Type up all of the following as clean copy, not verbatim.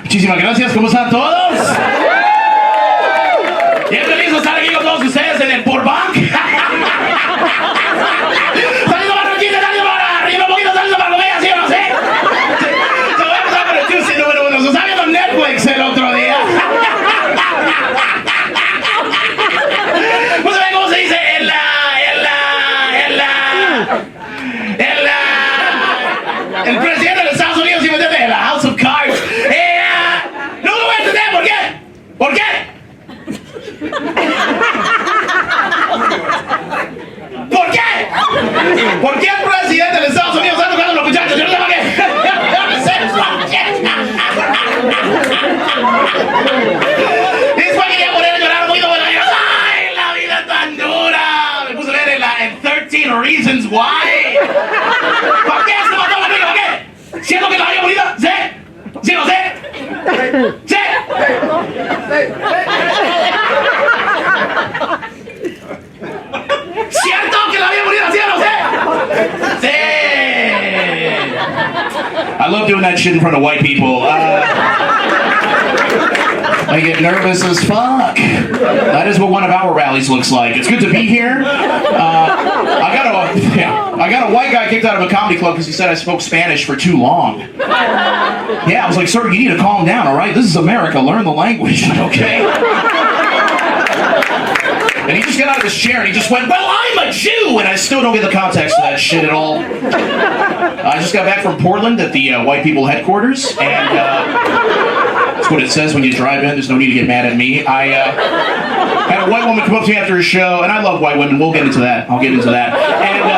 Muchísimas gracias, ¿cómo están todos? Bien feliz de estar aquí con todos ustedes en el BURBANK. Saliendo para Roquita, saliendo para arriba, un poquito saliendo para Loguea, ¿sí o no sé? Se voy a empezar por el juicy número 1. Se está viendo Netflix el otro día. No saben cómo se dice el presidente de los Estados Unidos, ¿sí me entiendes? La House of Cards. No lo voy a entender, ¿por qué? ¿Por qué? ¿Por qué? ¿Por qué el presidente de los Estados Unidos está tocando a los muchachos? Yo no sé por qué. Yo no sé por qué. Y después quería poner a llorar un poquito, bueno, yo, ¡ay, la vida es tan dura! Me puse a leer en 13 Reasons Why. ¿Por qué se mató conmigo? ¿Por qué? ¿Siento que la vida bonita? ¿Sí? ¿Sí o no sé? ¿Sí? ¿Cierto que la vida bonita? ¿Sí o no sé? Sí. I love doing that shit in front of white people. I get nervous as fuck. That is what one of our rallies looks like. It's good to be here. I got a white guy kicked out of a comedy club because he said I spoke Spanish for too long. Yeah, I was like, sir, you need to calm down, all right? This is America. Learn the language, okay? And he just got out of his chair and he just went, well, I'm a Jew! And I still don't get the context of that shit at all. I just got back from Portland at the white people headquarters, and that's what it says when you drive in. There's no need to get mad at me. I had a white woman come up to me after a show, and I love white women. We'll get into that. I'll get into that. And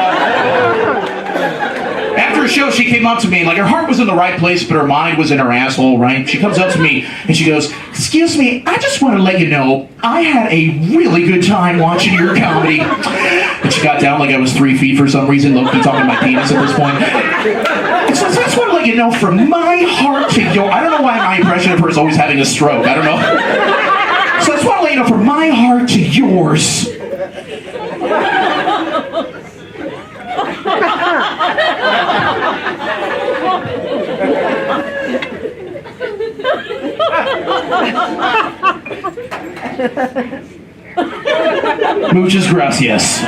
after a show, she came up to me, like her heart was in the right place, but her mind was in her asshole, right? She comes up to me, and she goes, excuse me, I just want to let you know, I had a really good time watching your comedy. And she got down like I was 3 feet for some reason, low-key talking to my penis at this point. And so I just want to let you know, from my heart to your... I don't know why my impression of her is always having a stroke. I don't know. So I just want to let you know, from my heart to yours... Muchas gracias.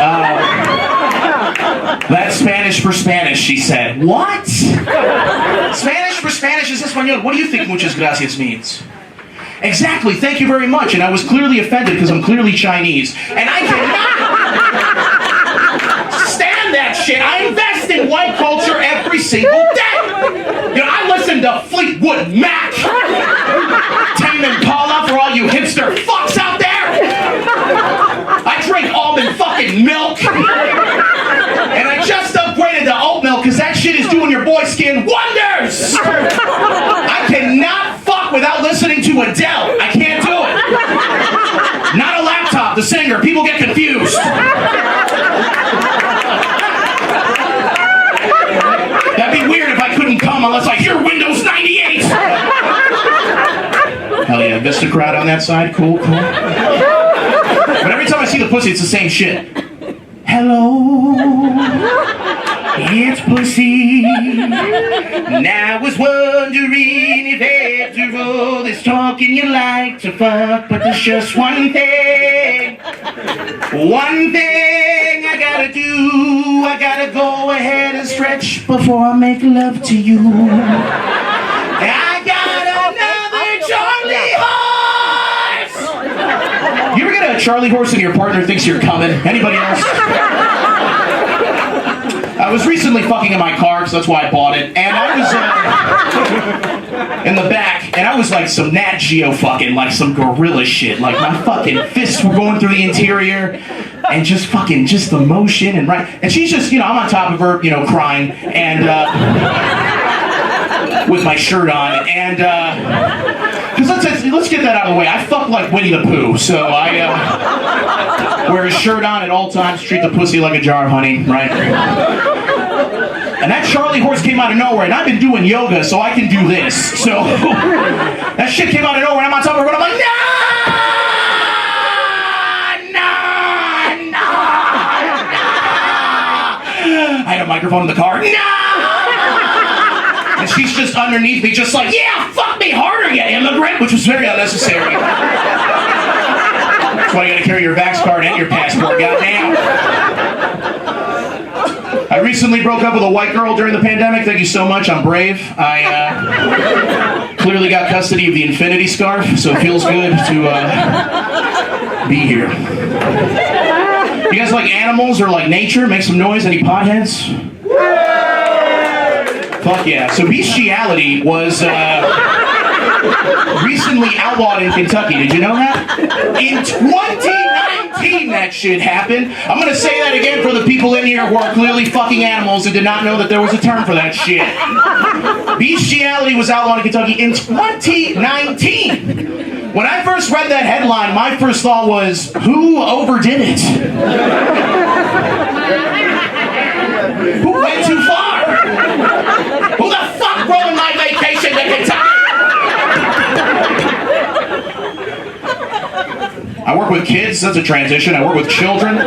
That's Spanish for Spanish, she said. What? Spanish for Spanish is Espanol. What do you think muchas gracias means? Exactly, thank you very much. And I was clearly offended because I'm clearly Chinese. And I cannot stand that shit. I invest in white culture every single day. You know, I listen to Fleetwood Mac, Tame Impala for all you hipster fucks out there. I drink almond fucking milk. And I just upgraded to oat milk because that shit is doing your boy's skin wonders. I cannot fuck without listening to Adele. I can't do it. Not a laptop, the singer. People get confused. That'd be weird if I couldn't come unless I hear Windows 98. Hell yeah, Vista crowd on that side. Cool, cool. But every time I see the pussy, it's the same shit. Hello, it's pussy. And I was wondering if after all this talking you like to fuck, but there's just one thing I gotta do. I gotta go ahead and stretch before I make love to you. I got another Charlie horse. You ever get a Charlie horse and your partner thinks you're coming? Anybody else? I was recently fucking in my car, so that's why I bought it. And I was in the back, and I was like some Nat Geo fucking, like some gorilla shit. Like my fucking fists were going through the interior, and just the motion and right. And she's just, you know, I'm on top of her, you know, crying, and with my shirt on, and because let's get that out of the way. I fuck like Winnie the Pooh, so I wear a shirt on at all times, treat the pussy like a jar of honey, right? And that Charlie horse came out of nowhere, and I've been doing yoga, so I can do this. So that shit came out of nowhere, and I'm on top of her, and I'm like, no! microphone in the car. No! And she's just underneath me, just like, yeah, fuck me harder, you immigrant, which was very unnecessary. That's why you gotta carry your Vax card and your passport, goddamn. I recently broke up with a white girl during the pandemic. Thank you so much. I'm brave. I clearly got custody of the infinity scarf, so it feels good to be here. You guys like animals or like nature? Make some noise. Any potheads? Fuck yeah. So bestiality was recently outlawed in Kentucky. Did you know that? In 2019 that shit happened. I'm gonna say that again for the people in here who are clearly fucking animals and did not know that there was a term for that shit. Bestiality was outlawed in Kentucky in 2019. When I first read that headline, my first thought was, who overdid it? Who went too far? Who the fuck ruined my vacation to Kentucky? I work with kids, that's a transition. I work with children.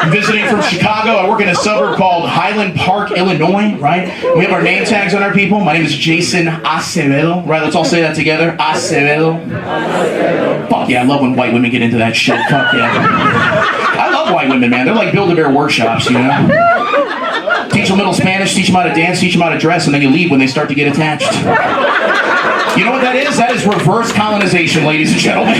I'm visiting from Chicago. I work in a suburb called Highland Park, Illinois, right? We have our name tags on our people. My name is Jayson Acevedo, right? Let's all say that together. Acevedo. Fuck yeah, I love when white women get into that shit. Fuck yeah. I love white women, man. They're like Build-A-Bear workshops, you know? Teach them little Spanish, teach them how to dance, teach them how to dress, and then you leave when they start to get attached. You know what that is? That is reverse colonization, ladies and gentlemen.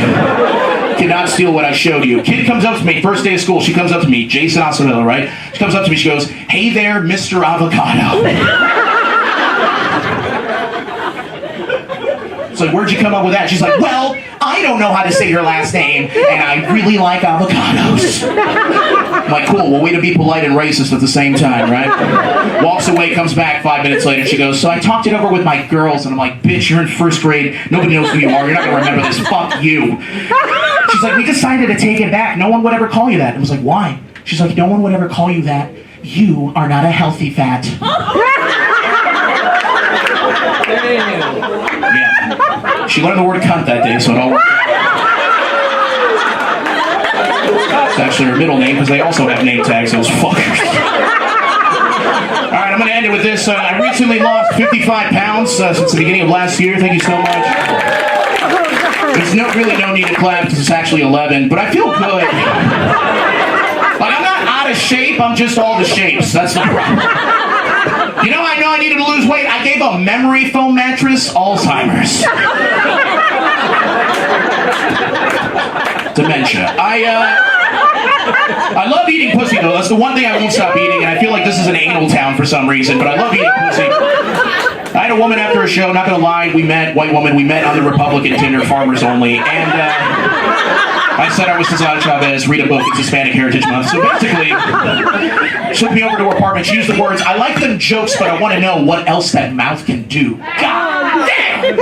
Cannot steal what I showed you. Kid comes up to me, first day of school, she comes up to me, Jayson Acevedo, right? She comes up to me, she goes, hey there, Mr. Avocado. So where'd you come up with that? She's like, well, I don't know how to say your last name, and I really like avocados. I'm like, cool, well, way to be polite and racist at the same time, right? Walks away, comes back 5 minutes later, she goes, so I talked it over with my girls, and I'm like, bitch, you're in first grade, nobody knows who you are, you're not gonna remember this, fuck you. She's like, we decided to take it back, no one would ever call you that. I was like, why? She's like, no one would ever call you that, you are not a healthy fat. Yeah. She learned the word cunt that day, so it all worked out. It's actually her middle name because they also have name tags, those fuckers. Alright, I'm going to end it with this. I recently lost 55 pounds since the beginning of last year. Thank you so much. There's really no need to clap because it's actually 11, but I feel good. Like, I'm not out of shape, I'm just all the shapes. That's the problem. You know I needed to lose weight? I gave a memory foam mattress Alzheimer's. Dementia. I love eating pussy though. That's the one thing I won't stop eating, and I feel like this is an anal town for some reason, but I love eating pussy. I had a woman after a show, not gonna lie, white woman, we met on the Republican Tinder, Farmers Only, and I said I was Cesar Chavez, read a book, it's Hispanic Heritage Month. So basically, she took me over to her apartment, she used the words, I like them jokes, but I want to know what else that mouth can do. God damn!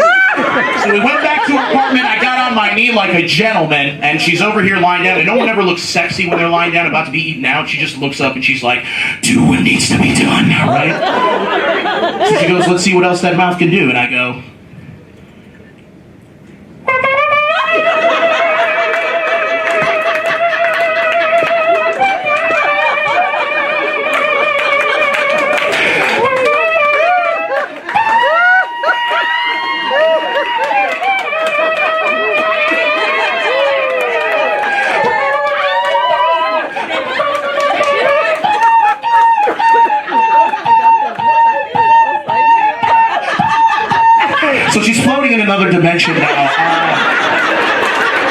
So we went back to her apartment, I got on my knee like a gentleman, and she's over here lying down, and no one ever looks sexy when they're lying down about to be eaten out. She just looks up and she's like, do what needs to be done, right? So she goes, let's see what else that mouth can do, and I go, so she's floating in another dimension now.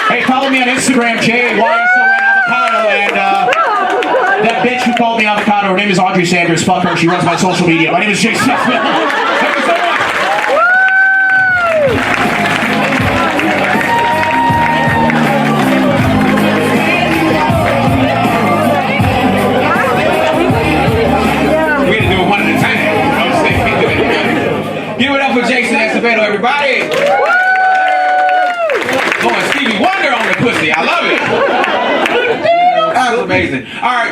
Hey, follow me on Instagram, JYSON-avocado, and that bitch who called me avocado, her name is Audrey Sanders. Fuck her, she runs my social media. My name is Jayson Acevedo. Thank you so much. We're gonna do it one at a time. Give it up for Jayson Acevedo, everybody! Going Stevie Wonder on the pussy, I love it! That was amazing. Alright,